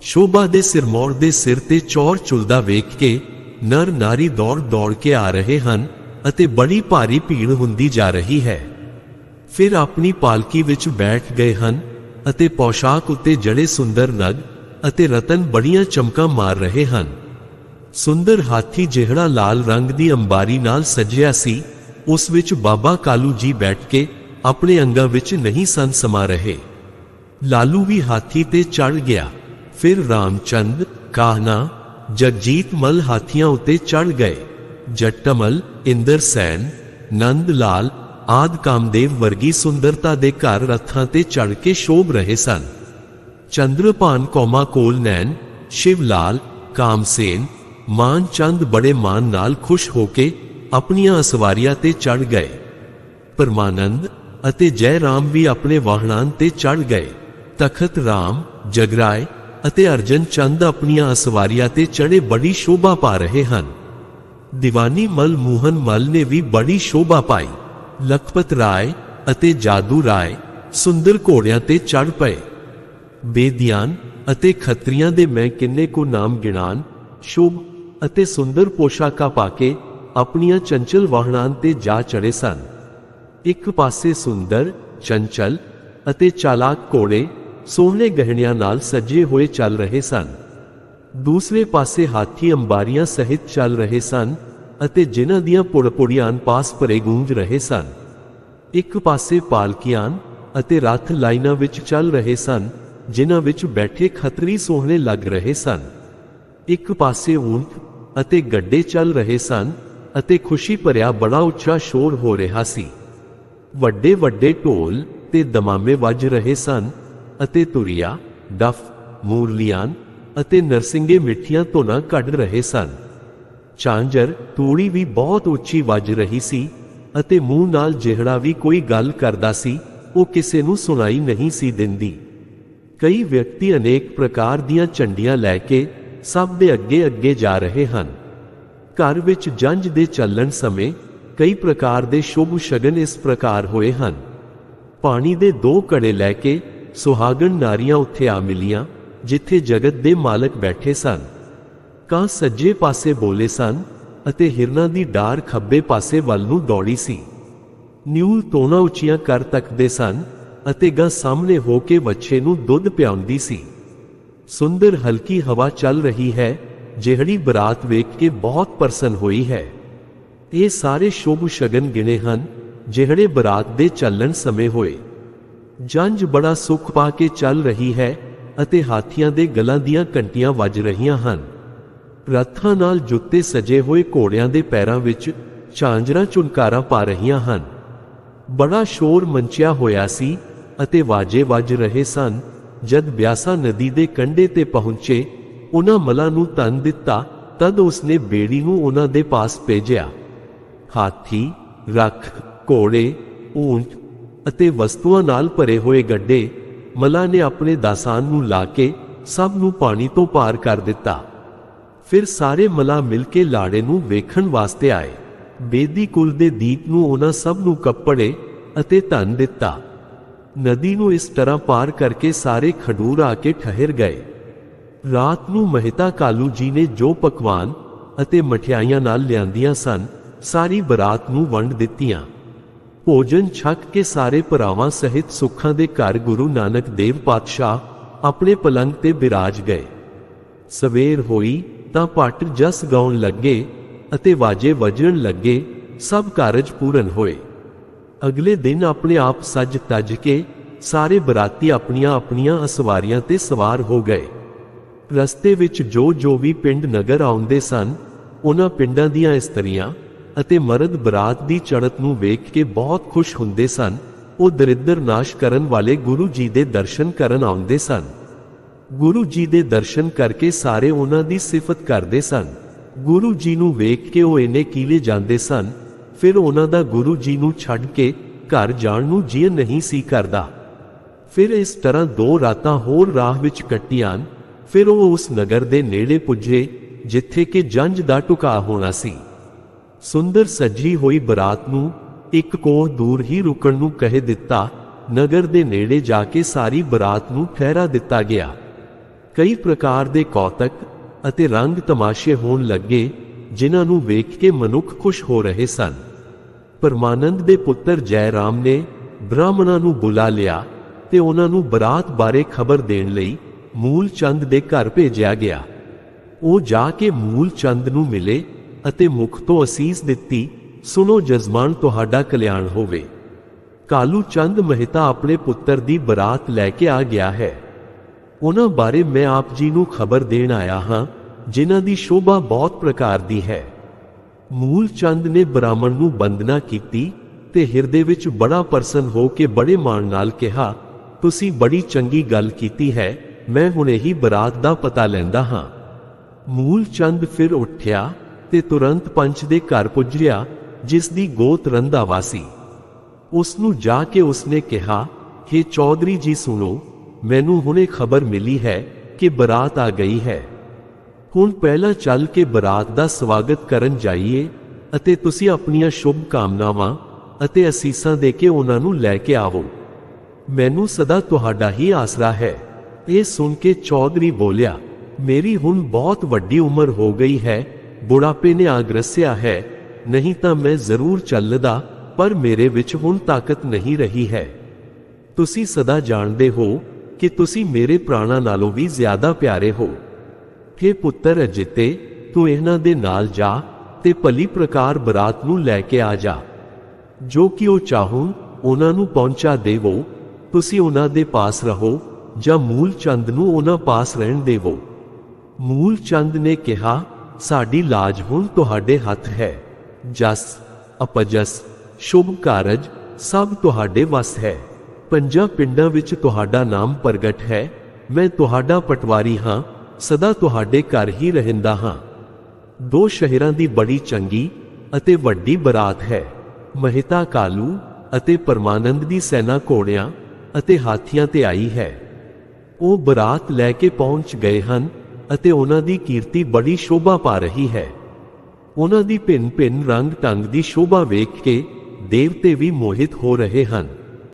ਸ਼ੋਭਾ ਦੇ ਸਿਰਮੌਰ ਦੇ ਸਿਰ ਤੇ ਚੌਰ ਝੁਲਦਾ ਵੇਖ ਕੇ ਨਰ ਨਾਰੀ ਦੌੜ ਦੌੜ ਕੇ ਆ ਰਹੇ ਹਨ ਅਤੇ ਬੜੀ ਭਾਰੀ ਭੀੜ ਹੁੰਦੀ ਜਾ ਰਹੀ ਹੈ। ਫਿਰ ਆਪਣੀ ਪਾਲਕੀ ਵਿੱਚ ਬੈਠ ਗਏ ਹਨ ਅਤੇ ਪੋਸ਼ਾਕ ਉੱਤੇ ਜੜੇ ਸੁੰਦਰ ਨਗ ਅਤੇ ਰਤਨ ਬੜੀਆਂ ਚਮਕਾਂ ਮਾਰ ਰਹੇ ਹਨ। ਸੁੰਦਰ ਹਾਥੀ ਜਿਹੜਾ ਲਾਲ ਰੰਗ ਦੀ ਅੰਬਾਰੀ ਨਾਲ ਸਜਿਆ ਸੀ, ਉਸ ਵਿੱਚ ਬਾਬਾ ਕਾਲੂ ਜੀ ਬੈਠ ਕੇ ਆਪਣੇ ਅੰਗਾਂ ਵਿੱਚ ਨਹੀਂ ਸਨ ਸਮਾ ਰਹੇ। ਲਾਲੂ ਵੀ ਹਾਥੀ ਤੇ ਚੜ ਗਿਆ। ਫਿਰ ਰਾਮਚੰਦ, ਕਾਹਨਾ, ਜਗਜੀਤ ਮਲ ਹਾਥੀਆਂ ਉੱਤੇ ਚੜ ਗਏ। ਜੱਟਮਲ, ਇੰਦਰ ਸੈਨ, ਨੰਦ ਲਾਲ ਆਦਿ ਕਾਮਦੇਵ ਵਰਗੀ ਸੁੰਦਰਤਾ ਦੇ ਘਰ ਰੱਥਾਂ ਤੇ ਚੜ ਕੇ ਸ਼ੋਭ ਰਹੇ ਸਨ। ਚੰਦਰਪਾਨ ਕੌਮਾ ਕੋਲ ਨੈਣ, ਸ਼ਿਵ ਲਾਲ, ਕਾਮਸੇਨ, ਮਾਨ ਚੰਦ ਬੜੇ ਮਾਨ ਨਾਲ ਖੁਸ਼ ਹੋ ਕੇ ਆਪਣੀਆਂ ਅਸਵਾਰੀਆਂ ਤੇ ਚੜ ਗਏ। ਪਰਮਾਨੰਦ ਅਤੇ ਜੈ ਰਾਮ ਵੀ ਆਪਣੇ ਵਾਹਣਾਂ ਤੇ ਚੜ ਗਏ। ਤਖਤ ਰਾਮ, ਜਗਰਾਏ ਅਤੇ ਅਰਜਨ ਚੰਦ ਆਪਣੀਆਂ ਅਸਵਾਰੀਆਂ ਤੇ ਚੜੇ ਬੜੀ ਸ਼ੋਭਾ ਪਾ ਰਹੇ ਹਨ। ਦੀਵਾਨੀ ਮਲ ਮੋਹਨ ਮਲ ਨੇ ਵੀ ਬੜੀ ਸ਼ੋਭਾ ਪਾਈ। ਲਖਪਤ ਰਾਏ ਅਤੇ ਜਾਦੂ ਰਾਏ ਸੁੰਦਰ ਘੋੜਿਆਂ ਤੇ ਚੜ ਪਏ। ਬੇਦਿਆਨ ਅਤੇ ਖੱਤਰੀਆਂ ਦੇ ਮੈਂ ਕਿੰਨੇ ਕੋ ਨਾਮ ਗਿਣਾਨ, ਸ਼ੁਭ ਅਤੇ ਸੁੰਦਰ ਪੋਸ਼ਾਕਾਂ ਪਾ ਕੇ ਆਪਣੀਆਂ ਚੰਚਲ ਵਾਹਣਾਂ ਤੇ ਜਾ ਚੜੇ ਸਨ। ਇੱਕ ਪਾਸੇ ਸੁੰਦਰ, ਚੰਚਲ ਅਤੇ ਚਾਲਾਕ ਘੋੜੇ ਸੋਹਣੇ ਗਹਿਣਿਆਂ ਨਾਲ ਸਜੇ ਹੋਏ ਚੱਲ ਰਹੇ ਸਨ। ਦੂਸਰੇ ਪਾਸੇ ਹਾਥੀ ਅੰਬਾਰੀਆਂ ਸਹਿਤ ਚੱਲ ਰਹੇ ਸਨ ਅਤੇ ਜਿਨ੍ਹਾਂ ਦੀਆਂ ਪੁੜਪੁੜੀਆਂ ਪਾਸ ਭਰੇ ਗੂੰਜ ਰਹੇ ਸਨ। ਇੱਕ ਪਾਸੇ ਪਾਲਕੀਆਂ ਅਤੇ ਰੱਥ ਲਾਈਨਾਂ ਵਿੱਚ ਚੱਲ ਰਹੇ ਸਨ, ਜਿਨ੍ਹਾਂ ਵਿੱਚ ਬੈਠੇ ਖੱਤਰੀ ਸੋਹਣੇ ਲੱਗ ਰਹੇ ਸਨ। ਇੱਕ ਪਾਸੇ ਊਂਠ ਅਤੇ ਗੱਡੇ ਚੱਲ ਰਹੇ ਸਨ ਅਤੇ ਖੁਸ਼ੀ ਭਰਿਆ ਬੜਾ ਉੱਚਾ ਸ਼ੋਰ ਹੋ ਰਿਹਾ ਸੀ। ਵੱਡੇ ਵੱਡੇ ਢੋਲ ਤੇ ਦਮਾਮੇ ਵੱਜ ਰਹੇ ਸਨ ਅਤੇ ਤੁਰੀਆ, ਡਫ, ਮੂਰਲੀਆਂ ਅਤੇ ਨਰਸਿੰਗੇ ਮਿੱਠੀਆਂ ਧੁਨਾਂ ਕੱਢ ਰਹੇ ਸਨ। ਝਾਂਜਰ, ਤੂੜੀ ਵੀ ਬਹੁਤ ਉੱਚੀ ਵੱਜ ਰਹੀ ਸੀ ਅਤੇ ਮੂੰਹ ਨਾਲ ਜਿਹੜਾ ਵੀ ਕੋਈ ਗੱਲ ਕਰਦਾ ਸੀ ਉਹ ਕਿਸੇ ਨੂੰ ਸੁਣਾਈ ਨਹੀਂ ਸੀ ਦਿੰਦੀ। ਕਈ ਵਿਅਕਤੀ ਅਨੇਕ ਪ੍ਰਕਾਰ ਦੀਆਂ ਝੰਡੀਆਂ ਲੈ ਕੇ ਸਭ ਦੇ ਅੱਗੇ ਅੱਗੇ ਜਾ ਰਹੇ ਹਨ। ਘਰ ਵਿੱਚ ਜੰਝ ਦੇ ਚੱਲਣ ਸਮੇਂ ਕਈ ਪ੍ਰਕਾਰ ਦੇ ਸ਼ੁਭ ਸ਼ਗਨ ਇਸ ਪ੍ਰਕਾਰ ਹੋਏ ਹਨ। ਪਾਣੀ ਦੇ 2 ਘੜੇ ਲੈ ਕੇ ਸੁਹਾਗਣ ਨਾਰੀਆਂ ਉੱਥੇ ਆ ਮਿਲੀਆਂ ਜਿੱਥੇ ਜਗਤ ਦੇ ਮਾਲਕ ਬੈਠੇ ਸਨ। ਕਾਂ ਸੱਜੇ ਪਾਸੇ ਬੋਲੇ ਸਨ ਅਤੇ ਹਿਰਨਾਂ ਦੀ ਡਾਰ ਖੱਬੇ ਪਾਸੇ ਵੱਲ ਨੂੰ ਦੌੜੀ ਸੀ। ਨਿਊਲ ਤੋਣਾ ਉੱਚੀਆਂ ਕਰ ਤੱਕਦੇ ਸਨ ਅਤੇ ਗਾਂ ਸਾਹਮਣੇ ਹੋ ਕੇ ਵੱਛੇ ਨੂੰ ਦੁੱਧ ਪਿਆਉਂਦੀ ਸੀ। ਸੁੰਦਰ ਹਲਕੀ ਹਵਾ ਚੱਲ ਰਹੀ ਹੈ ਜਿਹੜੀ ਬਰਾਤ ਵੇਖ ਕੇ ਬਹੁਤ ਪ੍ਰਸੰਨ ਹੋਈ ਹੈ। ਇਹ ਸਾਰੇ ਸ਼ੁਭ ਸ਼ਗਨ ਗਿਣੇ ਹਨ ਜਿਹੜੇ ਬਰਾਤ ਦੇ ਚੱਲਣ ਸਮੇਂ ਹੋਏ। ਜੰਝ ਬੜਾ ਸੁੱਖ ਪਾ ਕੇ ਚੱਲ ਰਹੀ ਹੈ ਅਤੇ ਹਾਥੀਆਂ ਦੇ ਗਲਾਂ ਦੀਆਂ ਘੰਟੀਆਂ ਵੱਜ ਰਹੀਆਂ ਹਨ। ਰੱਥਾਂ ਨਾਲ ਜੁੱਤੇ ਸਜੇ ਹੋਏ ਘੋੜਿਆਂ ਦੇ ਪੈਰਾਂ ਵਿੱਚ ਝਾਂਜਰਾਂ ਚੁਨਕਾਰਾਂ ਪਾ ਰਹੀਆਂ ਹਨ। ਬੜਾ ਸ਼ੋਰ ਮੰਚਿਆ ਹੋਇਆ ਸੀ ਅਤੇ ਵਾਜੇ ਵੱਜ ਰਹੇ ਸਨ। ਜਦ ਬਿਆਸਾ ਨਦੀ ਦੇ ਕੰਢੇ ਤੇ ਪਹੁੰਚੇ, ਉਹਨਾਂ ਮਲਾਂ ਨੂੰ ਧਨ ਦਿੱਤਾ। ਤਦ ਉਸਨੇ ਬੇੜੀ ਨੂੰ ਉਹਨਾਂ ਦੇ ਪਾਸ ਭੇਜਿਆ। ਹਾਥੀ, ਰੱਖ, ਘੋੜੇ, ਊਂਟ ਅਤੇ ਵਸਤੂਆਂ ਨਾਲ ਭਰੇ ਹੋਏ ਗੱਡੇ ਮਲਾਂ ਨੇ ਆਪਣੇ ਦਾਸਾਨ ਨੂੰ ਲਾ ਕੇ ਸਭ ਨੂੰ ਪਾਣੀ ਤੋਂ ਪਾਰ ਕਰ ਦਿੱਤਾ। ਫਿਰ ਸਾਰੇ ਮਲਾਂ ਮਿਲ ਕੇ ਲਾੜੇ ਨੂੰ ਵੇਖਣ ਵਾਸਤੇ ਆਏ। ਬੇਦੀ ਕੁਲ ਦੇ ਦੀਪ ਨੂੰ ਉਹਨਾਂ ਸਭ ਨੂੰ ਕੱਪੜੇ ਅਤੇ ਧਨ ਦਿੱਤਾ। ਨਦੀ ਨੂੰ ਇਸ ਤਰ੍ਹਾਂ ਪਾਰ ਕਰਕੇ ਸਾਰੇ ਖਡੂਰ ਆ ਕੇ ਠਹਿਰ ਗਏ। ਰਾਤ ਨੂੰ ਮਹਿਤਾ ਕਾਲੂ ਜੀ ਨੇ ਜੋ ਪਕਵਾਨ ਅਤੇ ਮਠਿਆਈਆਂ ਨਾਲ ਲਿਆਂਦੀਆਂ ਸਨ, ਸਾਰੀ ਬਰਾਤ ਨੂੰ ਵੰਡ ਦਿੱਤੀਆਂ। ਭੋਜਨ ਛਕ ਕੇ ਸਾਰੇ ਭਰਾਵਾਂ ਸਹਿਤ ਸੁੱਖਾਂ ਦੇ ਘਰ ਗੁਰੂ ਨਾਨਕ ਦੇਵ ਪਾਤਸ਼ਾਹ ਆਪਣੇ ਪਲੰਗ ਤੇ ਬਿਰਾਜ ਗਏ। ਸਵੇਰ ਹੋਈ ਤਾਂ ਭੱਟ ਜਸ ਗਾਉਣ ਲੱਗੇ ਅਤੇ ਵਾਜੇ ਵੱਜਣ ਲੱਗੇ। ਸਭ ਕਾਰਜ ਪੂਰਨ ਹੋਏ। ਅਗਲੇ ਦਿਨ ਆਪਣੇ ਆਪ ਸੱਜ ਤੱਜ ਕੇ ਸਾਰੇ ਬਰਾਤੀ ਆਪਣੀਆਂ ਆਪਣੀਆਂ ਅਸਵਾਰੀਆਂ ਤੇ ਸਵਾਰ ਹੋ ਗਏ। ਰਸਤੇ ਵਿੱਚ ਜੋ ਵੀ ਪਿੰਡ ਨਗਰ ਆਉਂਦੇ ਸਨ, ਉਹਨਾਂ ਪਿੰਡਾਂ ਦੀਆਂ ਇਸਤਰੀਆਂ ਅਤੇ ਮਰਦ ਬਰਾਤ ਦੀ ਚੜ੍ਹਤ ਨੂੰ ਵੇਖ ਕੇ ਬਹੁਤ ਖੁਸ਼ ਹੁੰਦੇ ਸਨ। ਉਹ ਦਰਿਦਰ ਨਾਸ਼ ਕਰਨ ਵਾਲੇ ਗੁਰੂ ਜੀ ਦੇ ਦਰਸ਼ਨ ਕਰਨ ਆਉਂਦੇ ਸਨ। ਗੁਰੂ ਜੀ ਦੇ ਦਰਸ਼ਨ ਕਰਕੇ ਸਾਰੇ ਉਹਨਾਂ ਦੀ ਸਿਫਤ ਕਰਦੇ ਸਨ। ਗੁਰੂ ਜੀ ਨੂੰ ਵੇਖ ਕੇ ਉਹ ਇੰਨੇ ਕੀਲੇ ਜਾਂਦੇ ਸਨ। ਫਿਰ ਉਹਨਾਂ ਦਾ ਗੁਰੂ ਜੀ ਨੂੰ ਛੱਡ ਕੇ ਘਰ ਜਾਣ ਨੂੰ ਜੀ ਨਹੀਂ ਸੀ ਕਰਦਾ। ਫਿਰ ਇਸ ਤਰ੍ਹਾਂ 2 ਰਾਤਾਂ ਹੋਰ ਰਾਹ ਵਿੱਚ ਕੱਟੀਆਂ। ਫਿਰ ਉਹ ਉਸ ਨਗਰ ਦੇ ਨੇੜੇ ਪੁੱਜੇ ਜਿੱਥੇ ਕਿ ਜੰਝ ਦਾ ਟੁਕਾ ਹੋਣਾ ਸੀ। ਸੁੰਦਰ ਸੱਜੀ ਹੋਈ ਬਰਾਤ ਨੂੰ ਇੱਕ ਕੋਹ ਦੂਰ ਹੀ ਰੁਕਣ ਨੂੰ ਕਹਿ ਦਿੱਤਾ। ਨਗਰ ਦੇ ਨੇੜੇ ਜਾ ਕੇ ਸਾਰੀ ਬਰਾਤ ਨੂੰ ਠਹਿਰਾ ਦਿੱਤਾ ਗਿਆ। ਕਈ ਪ੍ਰਕਾਰ ਦੇ ਕੌਤਕ ਅਤੇ ਰੰਗ ਤਮਾਸ਼ੇ ਹੋਣ ਲੱਗੇ, ਜਿਨ੍ਹਾਂ ਨੂੰ ਵੇਖ ਕੇ ਮਨੁੱਖ ਖੁਸ਼ ਹੋ ਰਹੇ ਸਨ। ਪਰਮਾਨੰਦ ਦੇ ਪੁੱਤਰ ਜੈ ਰਾਮ ਨੇ ਬ੍ਰਾਹਮਣਾਂ ਨੂੰ ਬੁਲਾ ਲਿਆ ਤੇ ਉਹਨਾਂ ਨੂੰ ਬਰਾਤ ਬਾਰੇ ਖਬਰ ਦੇਣ ਲਈ ਮੂਲ ਚੰਦ ਦੇ ਘਰ ਭੇਜਿਆ ਗਿਆ। ਉਹ ਜਾ ਕੇ ਮੂਲ ਚੰਦ ਨੂੰ ਮਿਲੇ ਅਤੇ ਮੁਖ ਤੋਂ ਅਸੀਸ ਦਿੱਤੀ, ਸੁਣੋ ਜਜ਼ਮਾਨ, ਤੁਹਾਡਾ ਕਲਿਆਣ ਹੋਵੇ। ਕਾਲੂ ਚੰਦ ਮਹਿਤਾ ਆਪਣੇ ਪੁੱਤਰ ਦੀ ਬਰਾਤ ਲੈ ਕੇ ਆ ਗਿਆ ਹੈ। ਉਹਨਾਂ ਬਾਰੇ ਮੈਂ ਆਪ ਜੀ ਨੂੰ ਖਬਰ ਦੇਣ ਆਇਆ ਹਾਂ, ਜਿਨ੍ਹਾਂ ਦੀ ਸ਼ੋਭਾ ਬਹੁਤ ਪ੍ਰਕਾਰ ਦੀ ਹੈ। ਮੂਲ ਚੰਦ ਨੇ ਬ੍ਰਾਹਮਣ ਨੂੰ ਬੰਦਨਾ ਕੀਤੀ ਤੇ ਹਿਰਦੇ ਵਿੱਚ ਬੜਾ ਪ੍ਰਸੰਨ ਹੋ ਕੇ ਬੜੇ ਮਾਣ ਨਾਲ ਕਿਹਾ, ਤੁਸੀਂ ਬੜੀ ਚੰਗੀ ਗੱਲ ਕੀਤੀ ਹੈ, ਮੈਂ ਹੁਣੇ ਹੀ ਬਰਾਤ ਦਾ ਪਤਾ ਲੈਂਦਾ ਹਾਂ। ਮੂਲ ਚੰਦ ਫਿਰ ਉੱਠਿਆ ਤੇ ਤੁਰੰਤ ਪੰਚ ਦੇ ਘਰ ਪੁੱਜਿਆ, ਜਿਸ ਦੀ ਗੋਤ ਰੰਧਾਵਾ ਸੀ। ਉਸ ਨੂੰ ਜਾ ਕੇ ਉਸਨੇ ਕਿਹਾ, हे ਚੌਧਰੀ ਜੀ ਸੁਣੋ, ਮੈਨੂੰ ਹੁਣੇ ਖਬਰ ਮਿਲੀ ਹੈ ਕਿ ਬਰਾਤ ਆ ਗਈ ਹੈ। ਹੁਣ ਪਹਿਲਾਂ ਚੱਲ ਕੇ ਬਰਾਤ ਦਾ ਸਵਾਗਤ ਕਰਨ ਜਾਈਏ ਅਤੇ ਤੁਸੀਂ ਆਪਣੀਆਂ ਸ਼ੁਭ ਕਾਮਨਾਵਾਂ ਅਤੇ ਅਸੀਸਾਂ ਦੇ ਕੇ ਉਹਨਾਂ ਨੂੰ ਲੈ ਕੇ ਆਵੋ। ਮੈਨੂੰ ਸਦਾ ਤੁਹਾਡਾ ਹੀ ਆਸਰਾ ਹੈ। ਇਹ ਸੁਣ ਕੇ ਚੌਧਰੀ ਬੋਲਿਆ, ਮੇਰੀ ਹੁਣ ਬਹੁਤ ਵੱਡੀ ਉਮਰ ਹੋ ਗਈ ਹੈ, ਬੁਢਾਪੇ ਨੇ ਆਗਰਸਿਆ ਹੈ, ਨਹੀਂ ਤਾਂ ਮੈਂ ਜ਼ਰੂਰ ਚੱਲਦਾ, ਪਰ ਮੇਰੇ ਵਿੱਚ ਹੁਣ ਤਾਕਤ ਨਹੀਂ ਰਹੀ ਹੈ। ਤੁਸੀਂ ਸਦਾ ਜਾਣਦੇ ਹੋ ਕਿ ਤੁਸੀਂ ਮੇਰੇ ਪ੍ਰਾਣਾਂ ਨਾਲੋਂ ਵੀ ਜ਼ਿਆਦਾ ਪਿਆਰੇ ਹੋ। हे ਪੁੱਤਰ ਅਜਿੱਤੇ, ਤੂੰ ਇਹਨਾਂ ਦੇ ਨਾਲ ਜਾ ਤੇ ਭਲੀ ਪ੍ਰਕਾਰ ਬਰਾਤ ਨੂੰ ਲੈ ਕੇ ਆ ਜਾ। ਜੋ ਕਿ ਉਹ ਚਾਹੂੰ ਉਹਨਾਂ ਨੂੰ ਪਹੁੰਚਾ ਦੇਵੋ। ਤੁਸੀਂ ਉਹਨਾਂ ਦੇ ਪਾਸ ਰਹੋ ਜਾਂ ਮੂਲ ਚੰਦ ਨੂੰ ਉਹਨਾਂ ਪਾਸ ਰਹਿਣ ਦੇਵੋ। ਮੂਲ ਚੰਦ ਨੇ ਕਿਹਾ, ਸਾਡੀ ਲਾਜ ਹੁਣ ਤੁਹਾਡੇ ਹੱਥ ਹੈ। ਜਸ ਅਪਜਸ ਸ਼ੁਭ ਕਾਰਜ ਸਭ ਤੁਹਾਡੇ ਵੱਸ ਹੈ। 5 ਪਿੰਡਾਂ ਵਿੱਚ ਤੁਹਾਡਾ ਨਾਮ ਪ੍ਰਗਟ ਹੈ। ਮੈਂ ਤੁਹਾਡਾ ਪਟਵਾਰੀ ਹਾਂ, ਸਦਾ ਤੁਹਾਡੇ ਘਰ ਹੀ ਰਹਿੰਦਾ ਹਾਂ। 2 ਸ਼ਹਿਰਾਂ ਦੀ ਬੜੀ ਚੰਗੀ ਅਤੇ ਵੱਡੀ ਬਰਾਤ ਹੈ। ਮਹਿਤਾ ਕਾਲੂ ਅਤੇ ਪਰਮਾਨੰਦ ਦੀ ਸੈਨਾ ਘੋੜਿਆਂ ਅਤੇ ਹਾਥੀਆਂ ਤੇ ਆਈ ਹੈ। ਉਹ ਬਰਾਤ ਲੈ ਕੇ ਪਹੁੰਚ ਗਏ ਹਨ ਅਤੇ ਉਹਨਾਂ ਦੀ ਕੀਰਤੀ ਬੜੀ ਸ਼ੋਭਾ ਪਾ ਰਹੀ ਹੈ। ਉਹਨਾਂ ਦੀ ਭਿੰਨ ਭਿੰਨ ਰੰਗ ਢੰਗ ਦੀ ਸ਼ੋਭਾ ਵੇਖ ਕੇ ਦੇਵਤੇ ਵੀ ਮੋਹਿਤ ਹੋ ਰਹੇ ਹਨ।